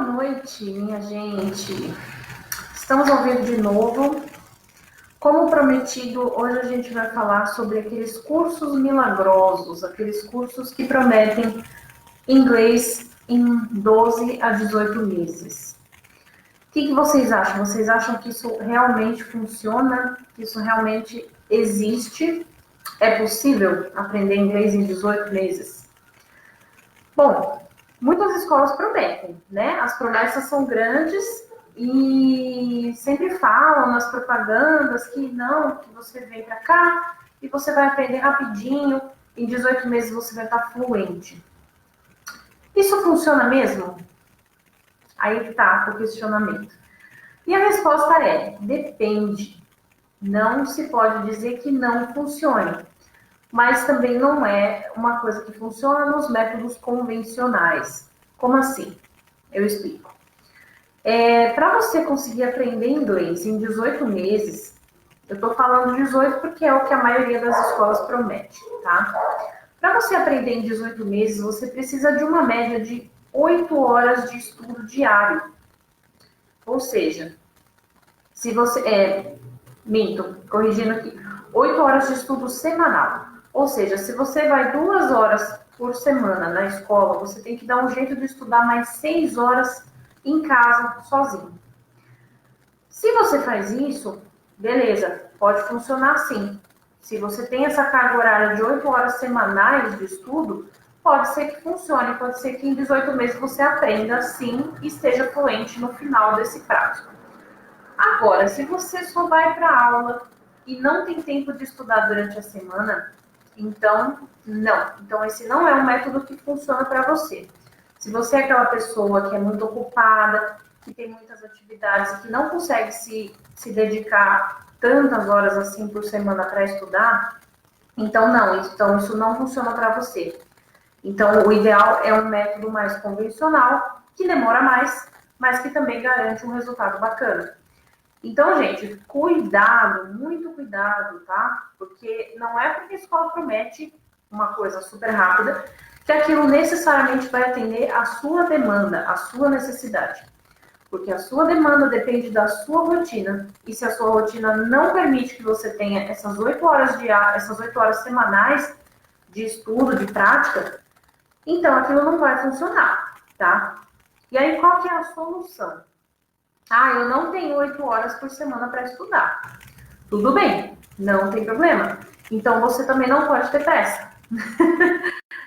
noite, minha gente. Estamos ao vivo de novo. Como prometido, hoje a gente vai falar sobre aqueles cursos milagrosos, aqueles cursos que prometem inglês em 12 a 18 meses. O que vocês acham? Vocês acham que isso realmente funciona? Que isso realmente existe? É possível aprender inglês em 18 meses? Bom, muitas escolas prometem, né? As promessas são grandes e sempre falam nas propagandas que não, que você vem para cá e você vai aprender rapidinho, em 18 meses você vai estar fluente. Isso funciona mesmo? Aí que tá o questionamento. E a resposta é: depende. Não se pode dizer que não funcione. Mas também não é uma coisa que funciona nos métodos convencionais. Como assim? Eu explico. Para você conseguir aprender inglês em 18 meses, eu estou falando 18 porque é o que a maioria das escolas promete, tá? Para você aprender em 18 meses, você precisa de uma média de 8 horas de estudo diário. Ou seja, se você... minto, corrigindo aqui. 8 horas de estudo semanal. Ou seja, se você vai 2 horas por semana na escola, você tem que dar um jeito de estudar mais 6 horas em casa, sozinho. Se você faz isso, beleza, pode funcionar sim. Se você tem essa carga horária de 8 horas semanais de estudo, pode ser que funcione, pode ser que em 18 meses você aprenda sim e esteja fluente no final desse prazo. Agora, se você só vai para aula e não tem tempo de estudar durante a semana, então não. Então esse não é um método que funciona para você. Se você é aquela pessoa que é muito ocupada, que tem muitas atividades e que não consegue se dedicar tantas horas assim por semana para estudar, então não. Então isso não funciona para você. Então o ideal é um método mais convencional, que demora mais, mas que também garante um resultado bacana. Então, gente, cuidado, muito cuidado, tá? Porque não é porque a escola promete uma coisa super rápida que aquilo necessariamente vai atender a sua demanda, a sua necessidade. Porque a sua demanda depende da sua rotina. E se a sua rotina não permite que você tenha essas 8 horas essas 8 horas semanais de estudo, de prática, então aquilo não vai funcionar, tá? E aí, qual que é a solução? Eu não tenho 8 horas por semana para estudar. Tudo bem, não tem problema. Então você também não pode ter pressa.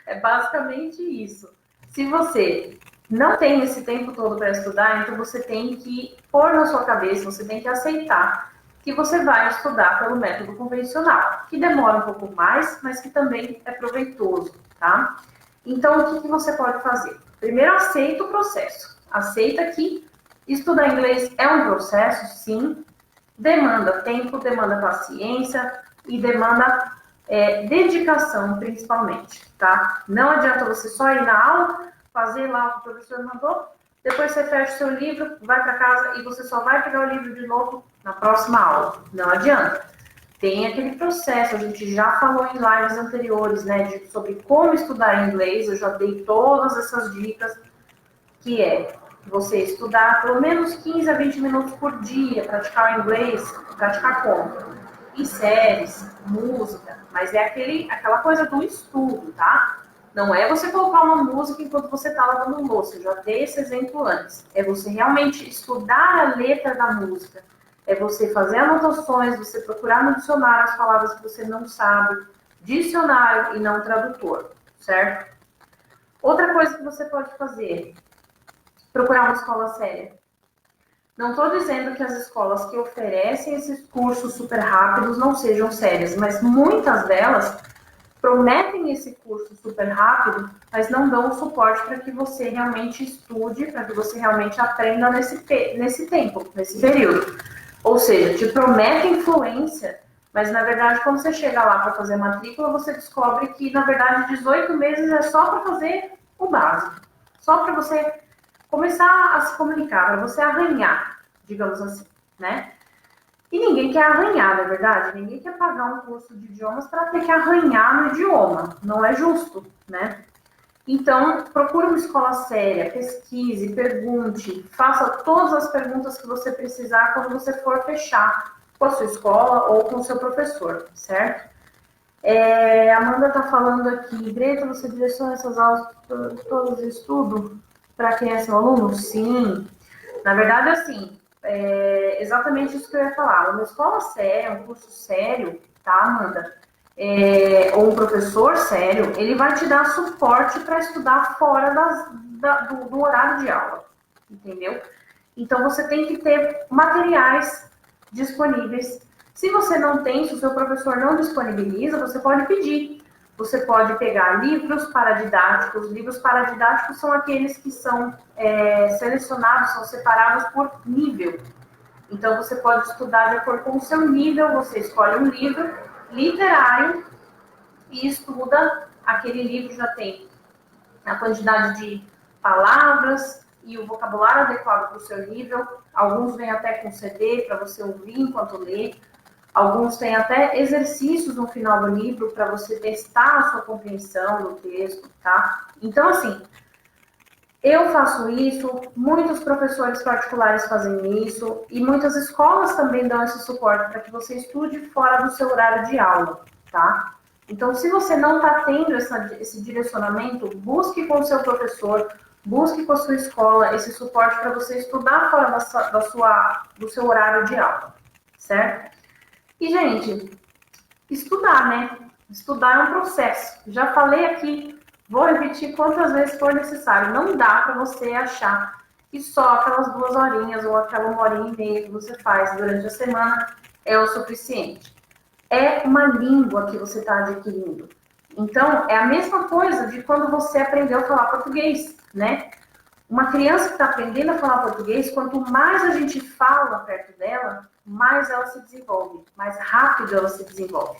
É basicamente isso. Se você não tem esse tempo todo para estudar, então você tem que pôr na sua cabeça, você tem que aceitar que você vai estudar pelo método convencional, que demora um pouco mais, mas que também é proveitoso, tá? Então, o que você pode fazer? Primeiro, aceita o processo. Aceita que estudar inglês é um processo, sim, demanda tempo, demanda paciência e demanda dedicação, principalmente, tá? Não adianta você só ir na aula, fazer lá o que o professor mandou, depois você fecha o seu livro, vai para casa e você só vai pegar o livro de novo na próxima aula. Não adianta. Tem aquele processo, a gente já falou em lives anteriores, né, sobre como estudar inglês, eu já dei todas essas dicas, que é você estudar pelo menos 15 a 20 minutos por dia, praticar o inglês, praticar como? Em séries, música, mas é aquela coisa do estudo, tá? Não é você colocar uma música enquanto você está lavando louça, eu já dei esse exemplo antes. É você realmente estudar a letra da música, é você fazer anotações, você procurar no dicionário as palavras que você não sabe, dicionário e não tradutor, certo? Outra coisa que você pode fazer, procurar uma escola séria. Não estou dizendo que as escolas que oferecem esses cursos super rápidos não sejam sérias, mas muitas delas prometem esse curso super rápido, mas não dão o suporte para que você realmente estude, para que você realmente aprenda nesse tempo, nesse período. Ou seja, te prometem fluência, mas na verdade quando você chega lá para fazer a matrícula, você descobre que na verdade 18 meses é só para fazer o básico, só para você começar a se comunicar, para você arranhar, digamos assim, né? E ninguém quer arranhar, não é verdade? Ninguém quer pagar um curso de idiomas para ter que arranhar no idioma. Não é justo, né? Então, procure uma escola séria, pesquise, pergunte, faça todas as perguntas que você precisar quando você for fechar com a sua escola ou com o seu professor, certo? A Amanda está falando aqui, Greta, você direciona essas aulas todos de estudo para quem é seu aluno? Sim. Na verdade, assim, exatamente isso que eu ia falar. Uma escola séria, um curso sério, tá, Amanda? Ou um professor sério, ele vai te dar suporte para estudar fora do horário de aula, entendeu? Então, você tem que ter materiais disponíveis. Se você não tem, se o seu professor não disponibiliza, você pode pedir. Você pode pegar livros paradidáticos. Livros paradidáticos são aqueles que são selecionados, são separados por nível. Então, você pode estudar de acordo com o seu nível. Você escolhe um livro literário e estuda. Aquele livro já tem a quantidade de palavras e o vocabulário adequado para o seu nível. Alguns vêm até com CD para você ouvir enquanto lê. Alguns têm até exercícios no final do livro para você testar a sua compreensão do texto, tá? Então, assim, eu faço isso, muitos professores particulares fazem isso, e muitas escolas também dão esse suporte para que você estude fora do seu horário de aula, tá? Então, se você não está tendo esse direcionamento, busque com o seu professor, busque com a sua escola esse suporte para você estudar fora do seu horário de aula, certo? E, gente, estudar, né? Estudar é um processo. Já falei aqui, vou repetir quantas vezes for necessário. Não dá para você achar que só aquelas 2 horinhas ou aquela 1h30 que você faz durante a semana é o suficiente. É uma língua que você está adquirindo. Então, é a mesma coisa de quando você aprendeu a falar português, né? Uma criança que está aprendendo a falar português, quanto mais a gente fala perto dela, mais ela se desenvolve, mais rápido ela se desenvolve.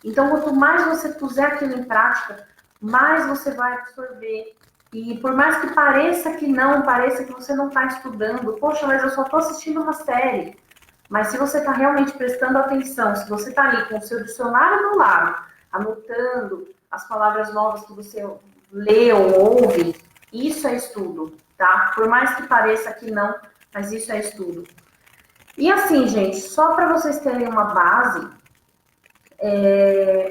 Então, quanto mais você puser aquilo em prática, mais você vai absorver. E por mais que pareça que você não está estudando, poxa, mas eu só estou assistindo uma série. Mas se você está realmente prestando atenção, se você está ali com o seu dicionário do lado, anotando as palavras novas que você lê ou ouve, isso é estudo, tá? Por mais que pareça que não, mas isso é estudo. E assim, gente, só para vocês terem uma base,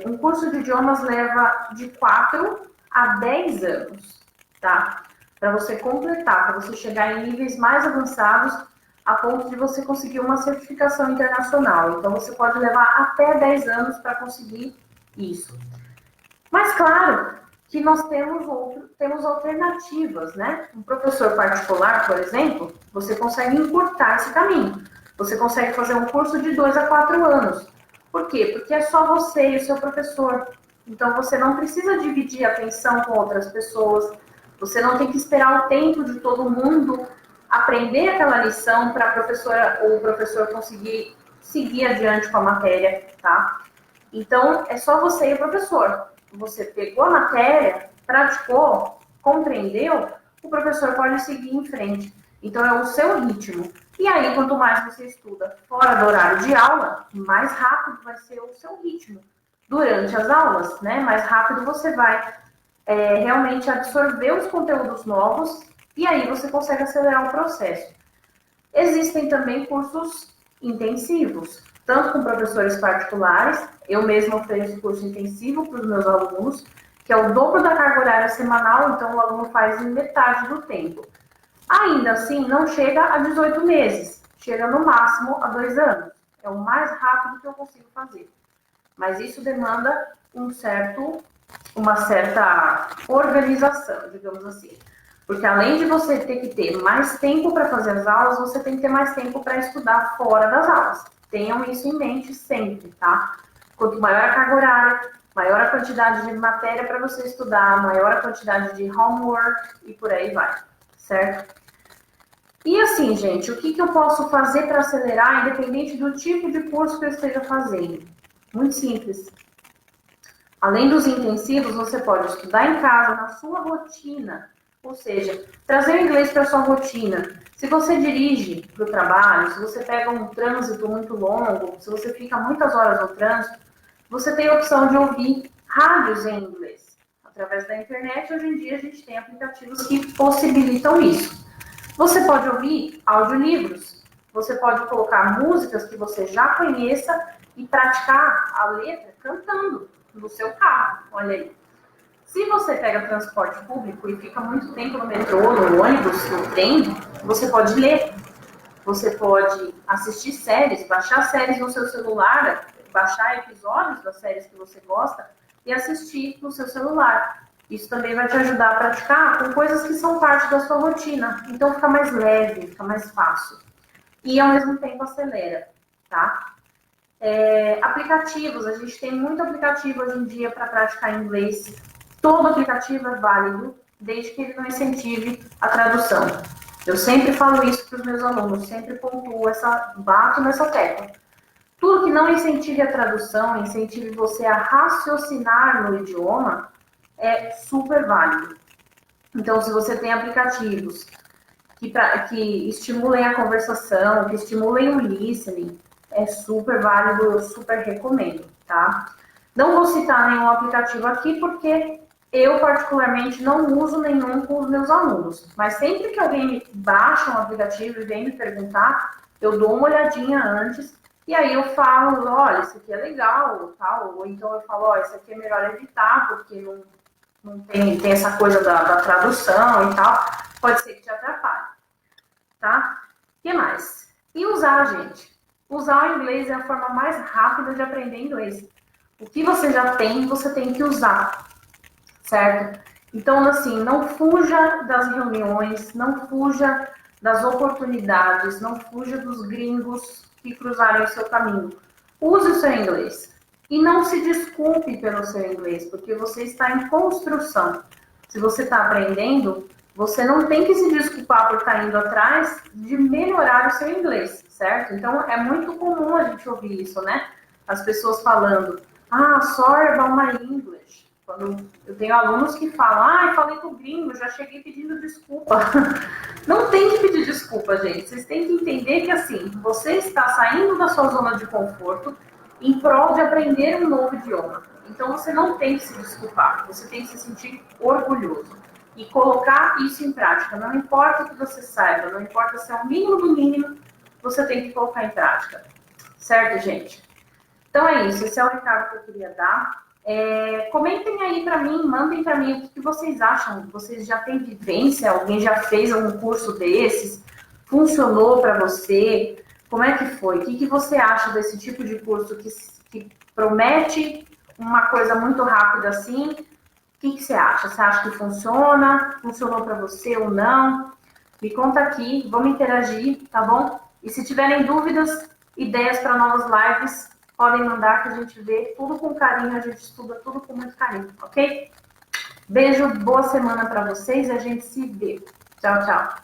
um curso de idiomas leva de 4 a 10 anos, tá? Para você completar, para você chegar em níveis mais avançados, a ponto de você conseguir uma certificação internacional. Então, você pode levar até 10 anos para conseguir isso. Mas, claro, que nós temos alternativas, né? Um professor particular, por exemplo, você consegue encurtar esse caminho. Você consegue fazer um curso de 2 a 4 anos. Por quê? Porque é só você e o seu professor. Então, você não precisa dividir a atenção com outras pessoas. Você não tem que esperar o tempo de todo mundo aprender aquela lição para a professora ou o professor conseguir seguir adiante com a matéria, tá? Então, é só você e o professor. Você pegou a matéria, praticou, compreendeu, o professor pode seguir em frente. Então, é o seu ritmo. E aí, quanto mais você estuda fora do horário de aula, mais rápido vai ser o seu ritmo. Durante as aulas, né? Mais rápido você vai realmente absorver os conteúdos novos e aí você consegue acelerar o processo. Existem também cursos intensivos, tanto com professores particulares, eu mesma ofereço curso intensivo para os meus alunos, que é o dobro da carga horária semanal, então o aluno faz em metade do tempo. Ainda assim, não chega a 18 meses, chega no máximo a 2 anos. É o mais rápido que eu consigo fazer. Mas isso demanda uma certa organização, digamos assim. Porque além de você ter que ter mais tempo para fazer as aulas, você tem que ter mais tempo para estudar fora das aulas. Tenham isso em mente sempre, tá? Quanto maior a carga horária, maior a quantidade de matéria para você estudar, maior a quantidade de homework e por aí vai, certo? E assim, gente, o que eu posso fazer para acelerar, independente do tipo de curso que eu esteja fazendo? Muito simples. Além dos intensivos, você pode estudar em casa, na sua rotina. Ou seja, trazer o inglês para a sua rotina. Se você dirige para o trabalho, se você pega um trânsito muito longo, se você fica muitas horas no trânsito, você tem a opção de ouvir rádios em inglês. através da internet. Hoje em dia a gente tem aplicativos que possibilitam isso. Você pode ouvir audiolivros, você pode colocar músicas que você já conheça e praticar a letra cantando no seu carro, olha aí. Se você pega transporte público e fica muito tempo no metrô, no ônibus, no trem, você pode ler. Você pode assistir séries, baixar séries no seu celular, baixar episódios das séries que você gosta e assistir no seu celular. Isso também vai te ajudar a praticar com coisas que são parte da sua rotina. Então fica mais leve, fica mais fácil. E ao mesmo tempo acelera, tá? Aplicativos, a gente tem muito aplicativo hoje em dia para praticar inglês. Todo aplicativo é válido, desde que ele não incentive a tradução. Eu sempre falo isso para os meus alunos, sempre pontuo bato nessa tecla. Tudo que não incentive a tradução, incentive você a raciocinar no idioma, é super válido. Então, se você tem aplicativos que estimulem a conversação, que estimulem o listening, é super válido, eu super recomendo, tá? Não vou citar nenhum aplicativo aqui, porque eu, particularmente, não uso nenhum com os meus alunos. Mas sempre que alguém me baixa um aplicativo e vem me perguntar, eu dou uma olhadinha antes, e aí eu falo, olha, isso aqui é legal, tal. Ou então eu falo, ó, isso aqui é melhor evitar, porque não tem essa coisa da tradução e tal. Pode ser que te atrapalhe, tá? O que mais? E usar, gente. Usar o inglês é a forma mais rápida de aprender inglês. O que você já tem, você tem que usar. Certo? Então, assim, não fuja das reuniões, não fuja das oportunidades, não fuja dos gringos que cruzarem o seu caminho. Use o seu inglês. E não se desculpe pelo seu inglês, porque você está em construção. Se você está aprendendo, você não tem que se desculpar por estar indo atrás de melhorar o seu inglês, certo? Então, é muito comum a gente ouvir isso, né? As pessoas falando, sorry about my English. Quando eu tenho alunos que falam, falei com o gringo, já cheguei pedindo desculpa. Não tem que pedir desculpa, gente. Vocês têm que entender que, assim, você está saindo da sua zona de conforto em prol de aprender um novo idioma. Então, você não tem que se desculpar. Você tem que se sentir orgulhoso. E colocar isso em prática. Não importa o que você saiba, não importa se é o mínimo do mínimo, você tem que colocar em prática. Certo, gente? Então, é isso. Esse é o recado que eu queria dar. Comentem aí para mim, mandem para mim o que vocês acham. Vocês já têm vivência? Alguém já fez algum curso desses? Funcionou para você? Como é que foi? O que você acha desse tipo de curso que promete uma coisa muito rápida assim? O que você acha? Você acha que funciona? Funcionou para você ou não? Me conta aqui, vamos interagir, tá bom? E se tiverem dúvidas, ideias para novas lives, podem mandar que a gente vê tudo com carinho, a gente estuda tudo com muito carinho, ok? Beijo, boa semana para vocês e a gente se vê. Tchau, tchau.